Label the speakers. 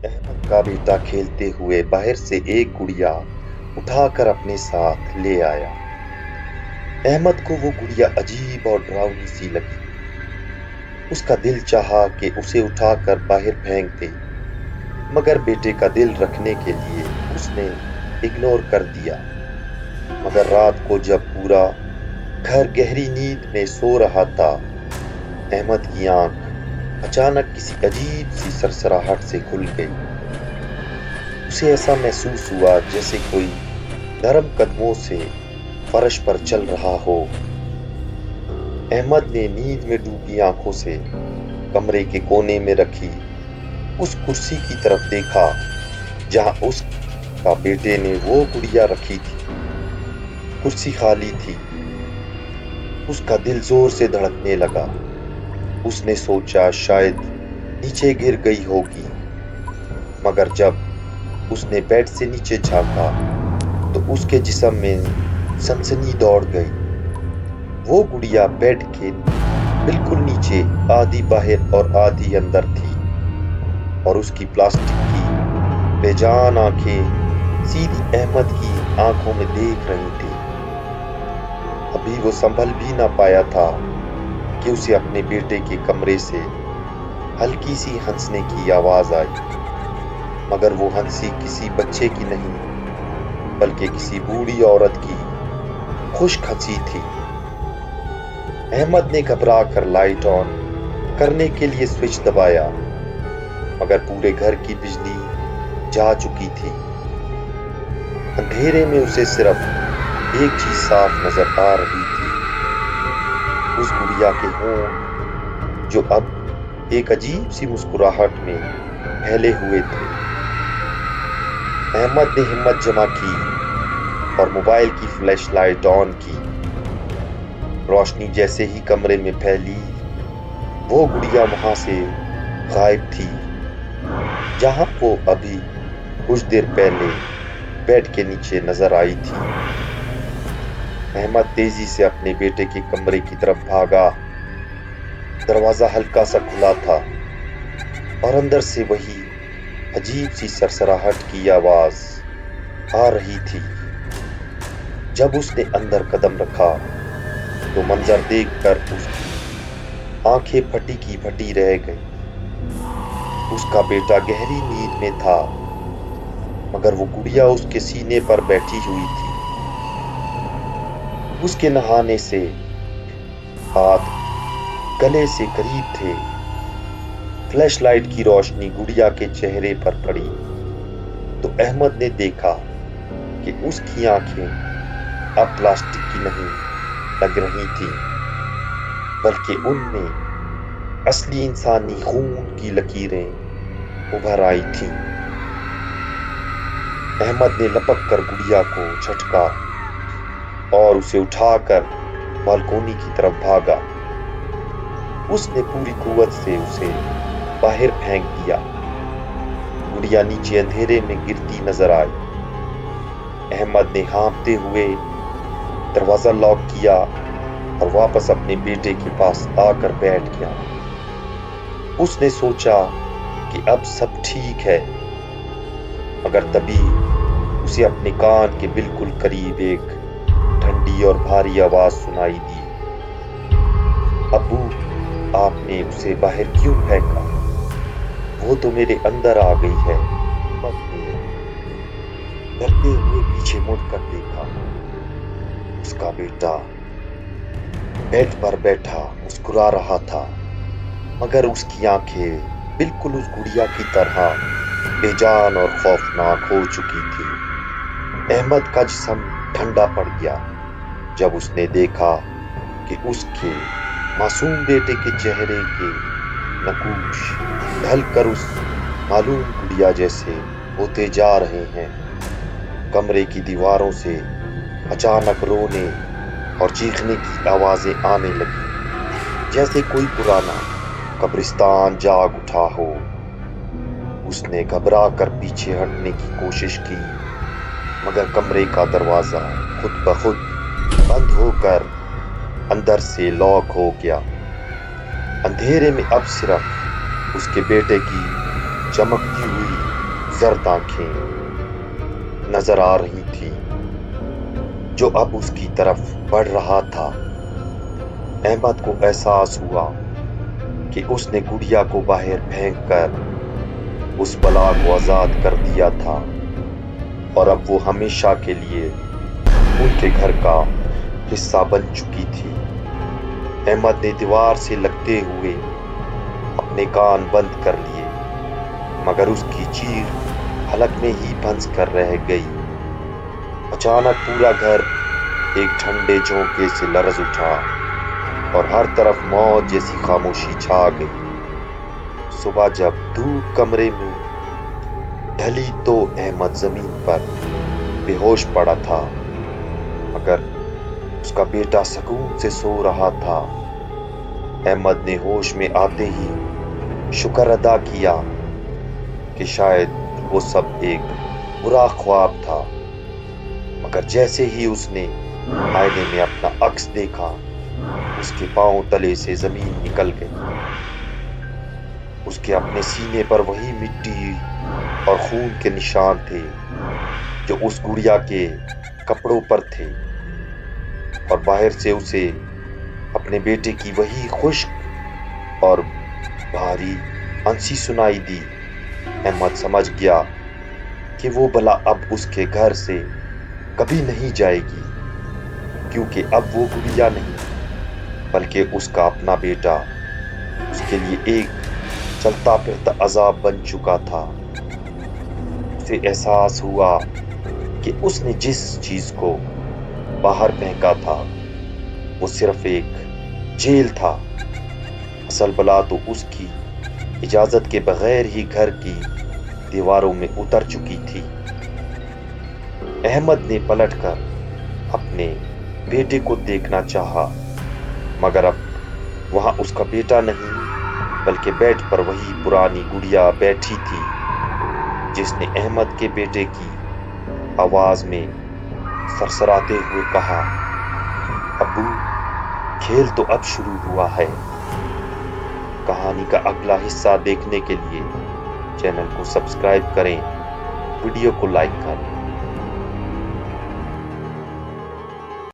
Speaker 1: अहमद का बेटा खेलते हुए बाहर से एक गुड़िया उठाकर अपने साथ ले आया। अहमद को वो गुड़िया अजीब और डरावनी सी लगी। उसका दिल चाहा कि उसे उठाकर बाहर फेंक दे, मगर बेटे का दिल रखने के लिए उसने इग्नोर कर दिया। मगर रात को जब पूरा घर गहरी नींद में सो रहा था, अहमद की आंख अचानक किसी अजीब सी सरसराहट से खुल गई। उसे ऐसा महसूस हुआ जैसे कोई नरम कदमों से फर्श पर चल रहा हो। अहमद ने नींद में डूबी आंखों से कमरे के कोने में रखी उस कुर्सी की तरफ देखा जहां उसका बेटे ने वो गुड़िया रखी थी। कुर्सी खाली थी। उसका दिल जोर से धड़कने लगा। उसने सोचा शायद नीचे गिर गई होगी, मगर जब उसने बेड से नीचे झांका तो उसके जिस्म में सनसनी दौड़ गई। वो गुड़िया बेड के बिल्कुल नीचे आधी बाहर और आधी अंदर थी, और उसकी प्लास्टिक की बेजान आंखें सीधी अहमद की आंखों में देख रही थी। अभी वो संभल भी ना पाया था कि उसे अपने बेटे के कमरे से हल्की सी हंसने की आवाज आई, मगर वो हंसी किसी बच्चे की नहीं, बल्कि किसी बूढ़ी औरत की खुश्क हंसी थी। अहमद ने घबरा कर लाइट ऑन करने के लिए स्विच दबाया, मगर पूरे घर की बिजली जा चुकी थी। अंधेरे में उसे सिर्फ एक चीज साफ नजर आ रही थी, उस गुड़िया के होंठ जो अब एक अजीब सी मुस्कुराहट में फैले हुए थे। अहमद ने हिम्मत जमा की और मोबाइल की फ्लैश लाइट ऑन की। रोशनी जैसे ही कमरे में फैली, वो गुड़िया वहां से गायब थी, जहां वो अभी कुछ देर पहले बेड के नीचे नजर आई थी। अहमद तेजी से अपने बेटे के कमरे की तरफ भागा। दरवाजा हल्का सा खुला था और अंदर से वही अजीब सी सरसराहट की आवाज आ रही थी। जब उसने अंदर कदम रखा तो मंजर देखकर उसकी आंखें फटी की फटी रह गई। उसका बेटा गहरी नींद में था, मगर वो गुड़िया उसके सीने पर बैठी हुई थी। उसके नहाने से हाथ गले से करीब थे। फ्लैशलाइट की रोशनी गुड़िया के चेहरे पर पड़ी तो अहमद ने देखा कि उसकी आंखें अब प्लास्टिक की नहीं लग रही थी, बल्कि उनमें असली इंसानी खून की लकीरें उभर आई थीं। अहमद ने लपक कर गुड़िया को झटका और उसे उठाकर बालकोनी की तरफ भागा। उसने पूरी कुव्वत से उसे बाहर फेंक दिया। गुड़िया नीचे अंधेरे में गिरती नजर आई। अहमद ने हाँफते हुए दरवाजा लॉक किया और वापस अपने बेटे के पास आकर बैठ गया। उसने सोचा कि अब सब ठीक है, मगर तभी उसे अपने कान के बिल्कुल करीब एक ठंडी और भारी आवाज सुनाई दी। अब्बू, आपने उसे बाहर क्यों फेंका? वो तो मेरे अंदर आ गई है। डरते हुए पीछे मुड़कर देखा। उसका बेटा बेड पर बैठा मुस्कुरा रहा था, मगर उसकी आंखें बिल्कुल उस गुड़िया की तरह बेजान और खौफनाक हो चुकी थी। अहमद का जिस्म ठंडा पड़ गया जब उसने देखा कि उसके मासूम बेटे के चेहरे के नकूश ढलकर उस मालूम गुड़िया जैसे होते जा रहे हैं। कमरे की दीवारों से अचानक रोने और चीखने की आवाजें आने लगी, जैसे कोई पुराना कब्रिस्तान जाग उठा हो। उसने घबरा कर पीछे हटने की कोशिश की, मगर कमरे का दरवाजा खुद ब खुद बंद होकर अंदर से लॉक हो गया। अंधेरे में अब सिर्फ उसके बेटे की चमकती हुई زرد آنکھیں نظر آ رہی تھیں جو اب اس کی طرف بڑھ رہا تھا۔ احمد کو احساس ہوا کہ اس نے گڑیا کو باہر پھینک کر اس بلا کو آزاد کر دیا تھا اور اب وہ ہمیشہ کے لیے ان کے گھر کا حصہ بن چکی تھی۔ احمد نے دیوار سے لگتے ہوئے اپنے کان بند کر لیے، مگر اس کی چیخ حلق میں ہی پھنس کر رہ گئی۔ اچانک پورا گھر ایک ٹھنڈے جھونکے سے لرز اٹھا اور ہر طرف موت جیسی خاموشی چھا گئی۔ صبح جب دھوپ کمرے میں ڈھلی تو احمد زمین پر بے ہوش پڑا تھا، مگر اس کا بیٹا سکون سے سو رہا تھا۔ احمد نے ہوش میں آتے ہی شکر ادا کیا کہ شاید وہ سب ایک برا خواب تھا، مگر جیسے ہی اس نے آئینے میں اپنا عکس دیکھا، اس کے پاؤں تلے سے زمین نکل گئی۔ اس کے اپنے سینے پر وہی مٹی اور خون کے نشان تھے جو اس گڑیا کے کپڑوں پر تھے، اور باہر سے اسے اپنے بیٹے کی وہی خشک اور بھاری ہنسی سنائی دی۔ احمد سمجھ گیا کہ وہ بلا اب اس کے گھر سے کبھی نہیں جائے گی، کیونکہ اب وہ گڑیا نہیں بلکہ اس کا اپنا بیٹا اس کے لیے ایک چلتا پھرتا عذاب بن چکا تھا۔ اسے احساس ہوا کہ اس نے جس چیز کو باہر پھینکا تھا وہ صرف ایک جیل تھا، اصل بلا تو اس کی اجازت کے بغیر ہی گھر کی دیواروں میں اتر چکی تھی۔ احمد نے پلٹ کر اپنے بیٹے کو دیکھنا چاہا، مگر اب وہاں اس کا بیٹا نہیں بلکہ بیڈ پر وہی پرانی گڑیا بیٹھی تھی جس نے احمد کے بیٹے کی آواز میں سرسراتے ہوئے کہا، ابو، کھیل تو اب شروع ہوا ہے۔ کہانی کا اگلا حصہ دیکھنے کے لیے چینل کو سبسکرائب کریں، ویڈیو کو لائک کریں۔